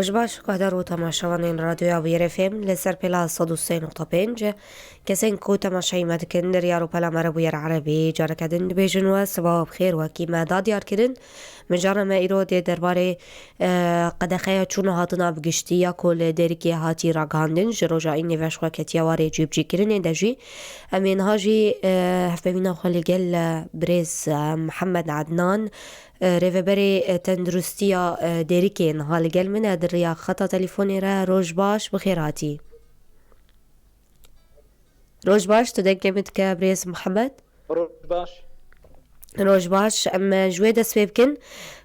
باش قدروا تماشاوانين راديو ویر FM لسر پلا 103.5 کسین کو تماشای مدکن در یارو پلا مرا بویر عربی جارا کدن بیجن و سبا بخیر و کی مداد یار کردن مجارا ما ایرو دی درباره قدخه چون هاتنا بگشتی یا کل درکی هاتی را گاندن جروجا این نوش وکتیا واری جیب جی کرن دجی امین هاجی هفبینا خالی گل بريز محمد عدنان ريفبري تندرستيا ديريكين هالقل من أدريا خطا تليفوني را روج باش بخيراتي روج باش تدقمت كبريز محمد روج باش اما جويدة سويبكن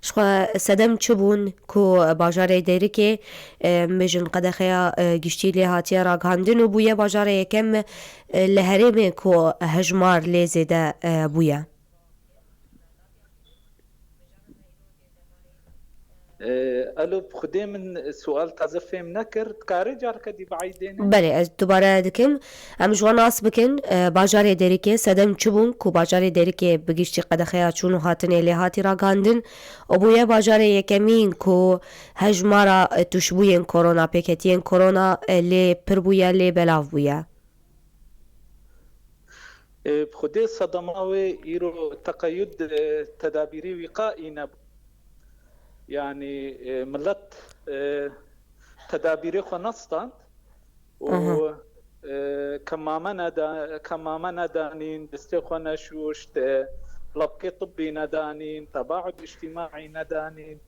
شخوا سدم چبون كو باجار ديريكي مجن قدخيا گشتي لي هاتيا راگهاندن و بويا باجار يكم لهرمي كو هجمار ليزيدا بويا الو بخدي من سؤال تازه فهم نكر تكاري جار كدي بعيدين بله دوباره دکم ام جوان آس بکن باجار دریکه سدم چبون کو باجار دریکه بگیشتی قدخیا چونو هاتنه لی هاتی را گاندن و بویا باجار یکمین کو هجمارا تشبوین کرونا پیکتین کرونا لی پر بویا لی بلاف بویا بخدي صدماوي يرو تقيد تدابيري وقائي نبو يعني ملت تدابيري خنصتان و كما منا دانين دستخنا شوش لبكي طبي ندانين تباعد اجتماعي ندانين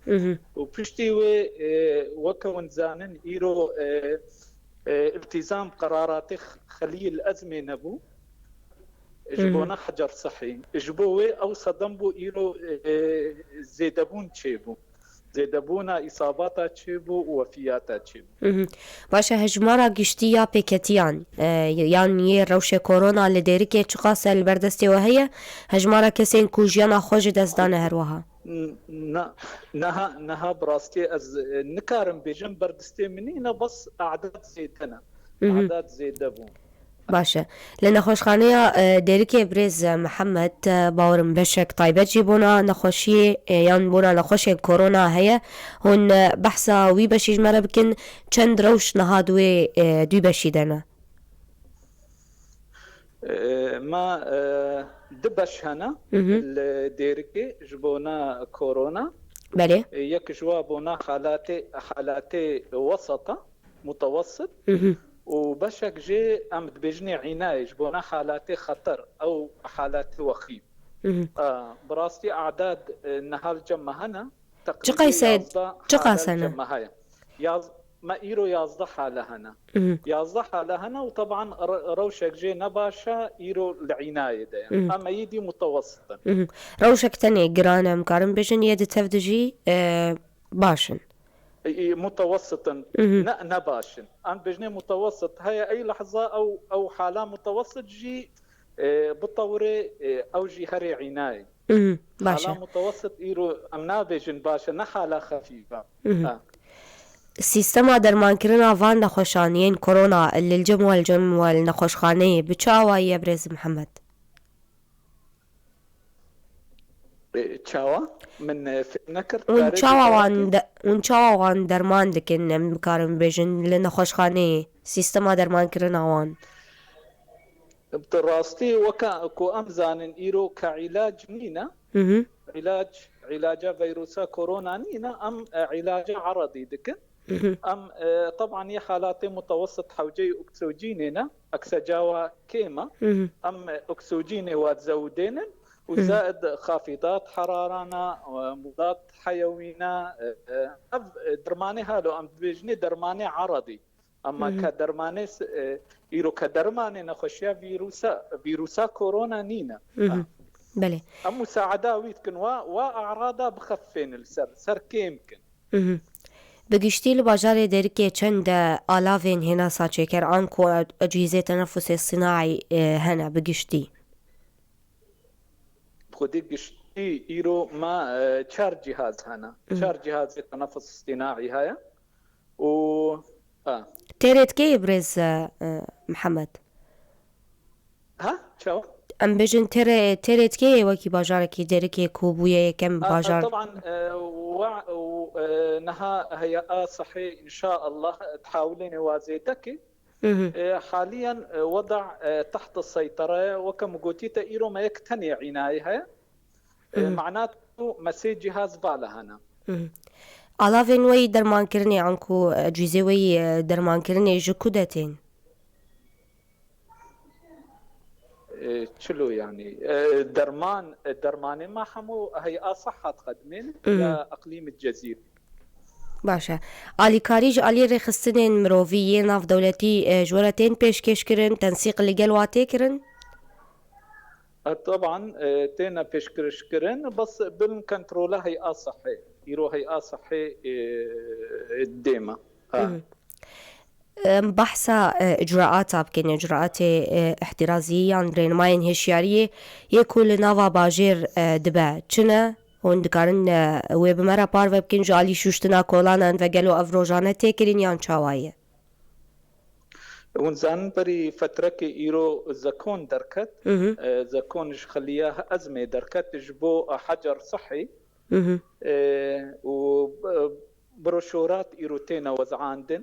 وبشتي وكون زانن ايرو التزام قرارات خلي الازمه نبو اجبونا حجر صحي اجبوه او صدمبو ايرو زيدبون تشيبو زيدبونا إصاباتا تشيبو ووفياتا تشيبو باشا هجمارا گشتيا بيكتيان يعني روش كورونا لديريكي چقاسة البردستي وهي هجمارا كسين كوجيانا خوش دزدانه هروها نها براستي از نكارم بيجن بردستي منينا بس أعداد زيدنا أعداد زيدبون باشه لنخوشخانه ديريكي بريز محمد باورم بشك طيبت جيبونا نخوشي يان بونا نخوشي كورونا هي هون بحثا وي بشيج مرة بكن چند روش نهادوي دوي بشيدنا ما دبش هنا الديريكي جبونا كورونا بله يك جوابونا حالاتي وسطة متوسط وبشك جي ام بيجني عناية جبونا حالات خطر او حالات وخيم براستي اعداد نهار جمع هنا تقريبا سيد تقا سنة ما ايرو يازده حالة هنا يازده حالة هنا وطبعا روشك جي نباشا ايرو العناية ده اما يدي متوسطا روشك تاني قرانا مقارن بيجن يدي تفدجي باشن متوسطا نباشن أنا بجني متوسط هي أي لحظة أو حالة متوسط جي بالطورة أو جي هري عناية حالة متوسط إيرو أمنا بجن باشا نحالة خفيفة سیستما درمانکردنا وان نخوشانین کرونا للجم والجم والنخوشخانه بچاوا يبرز محمد چاوا من نکر اون چاوا وان درمان دکن مکارم بجن لنخوشخانه سیستما درمان کرنا وان بالراستي وكا كو امزان ايرو كعلاج نينا علاج فيروس كورونا نينا ام علاج عرضي دكن ام طبعا هي حالات متوسط حوجي اكسجيننا اكسجاوا كيما ام اكسجين واتزودين وزائد خافضات حرارنا ومضاد حيوينا درماني هالو ام بيجني درماني عرضي اما كدرماني ايرو كدرماني نخشيا فيروسا كورونا نينا بله ام مساعده ويتكن واعراضها بخفين السر سر كيمكن بگشتی لباجار درکی چند آلاوین هنا ساچه کر آنکو اجهزه تنفس صناعي هنا بگشتی خودی گشتی ایرو ما چار جهاز هنا چار جهاز التنفس الصناعي هيا و تيرت كي برز محمد ها شو ام بجن تريت كي وكي باجار كي ديركي كوبوية كم باجار طبعا نها هي صحي ان شاء الله تحاولين وازيتك حاليا وضع تحت السيطرة وكم قلت إيرو ما يكتني عنايها معناته مسيج جهاز بالها هنا علاوه وی درمان کرنی عنکو جزء وی درمان کرنی جکودتين شلو يعني درمان ما حمو هي صحة قدمين يا أقليم الجزيرة باشه آلی کاریج آلی رخصتين مروفيين ناف دولتي جورتين پیشکش کرن تنسيق لگل واته کرن طبعا تينا پیشکش کرن بس بالكنترولة هي صحي يرو هي صحي الديمة بحثا اجراءات بكن اجراءات احترازية عن رينماين هشيارية يكون نافا باجير دبا چنا هون دكارن ويبمرا بار وبكن جالي شوشتنا كولانا وگلو افروجانه تكرين يان چاوايه ونزان بري فترك إيرو زكون دركت زكون خليها أزمة دركت جبو حجر صحي وبروشورات إيروتينا وزعاندن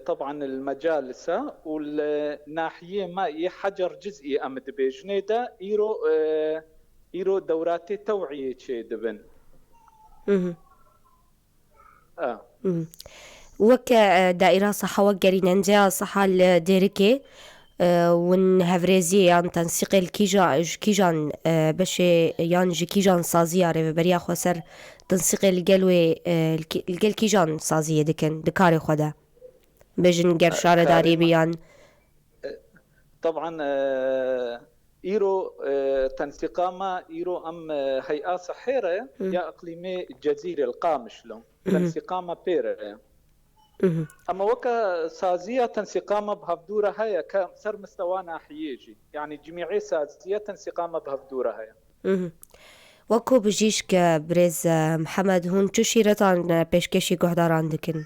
طبعا المجالس والناحية ما حجر جزئي أمد بيجنيدا إيرو دورات توعية شي دبن وك دائرة صحة وقرين نجا صحة الديركي ون هفريزي يعني تنسيق الكيجان باش يعني جي كيجان سازية ريف بريا خسر تنسيق الجلوي الجل كيجان سازية دكن دكاري خدا بجن قرشار داري بيان طبعا إيرو تنسيقاما إيرو أم هيئة صحيرة يا أقليمي الجزيرة القامش لهم تنسيقاما بيرة أما وكا سازية تنسيقاما بهفدورة هيا كسر مستوانا حيجي يعني جميعي سازية تنسيقاما بهفدورة هيا وكو بجيش كبريز محمد هون چو شيرتان پیشکشی گهداران دکن؟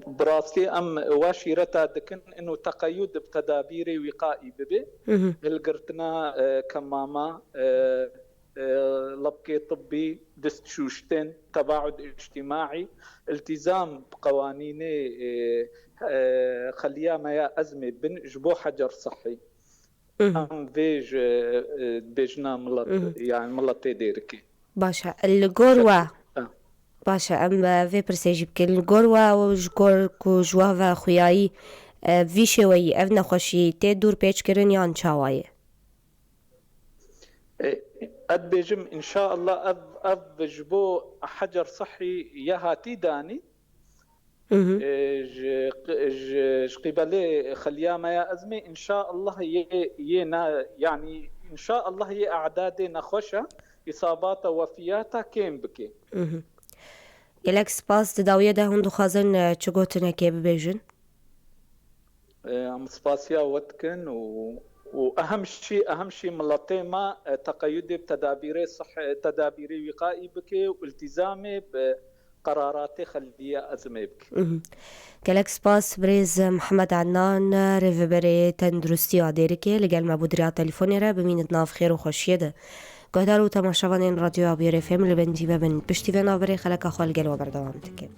براسي أم واشيرتا دكن إنه تقيد بتدابير وقائي ببي القرتنا كماما لبكي طبي دستشوشتين تباعد اجتماعي التزام بقوانين خليها ما يا أزمة بن جبو حجر صحي أم فيج بيجنا ملط يعني ملطي ديركي باشا الجوروا باشا أم في برسيجي بكل الجوروا وجور كوجوا وخياي في شوي أفنا خوشي تدور بيج كرن يان شاواي أدبجم إن شاء الله جبو حجر صحي يهاتي داني قبلي خلياما يا أزمي إن شاء الله يعني إن شاء الله هي أعداد نخوشة إصابات وفياتا كيم بكي يلك سباس تداوية ده هندو خازن چگوتنا كي ببيجن سباسيا واتكن واهم شيء ملطيما تقيدي بتدابير صح تدابير وقائي بكي والتزامي بقراراتي خلية أزمة بكي كالك سباس بريز محمد عنان ريفبري تندرستي عديركي لقال ما بودريا تليفوني را بمين ناف خير وخوشيده قهدارو تماشاوانين راديو ابي ار اف ام لبنجي ببن بشتي بنا بري خلك اخوال قلوا بردوام تكي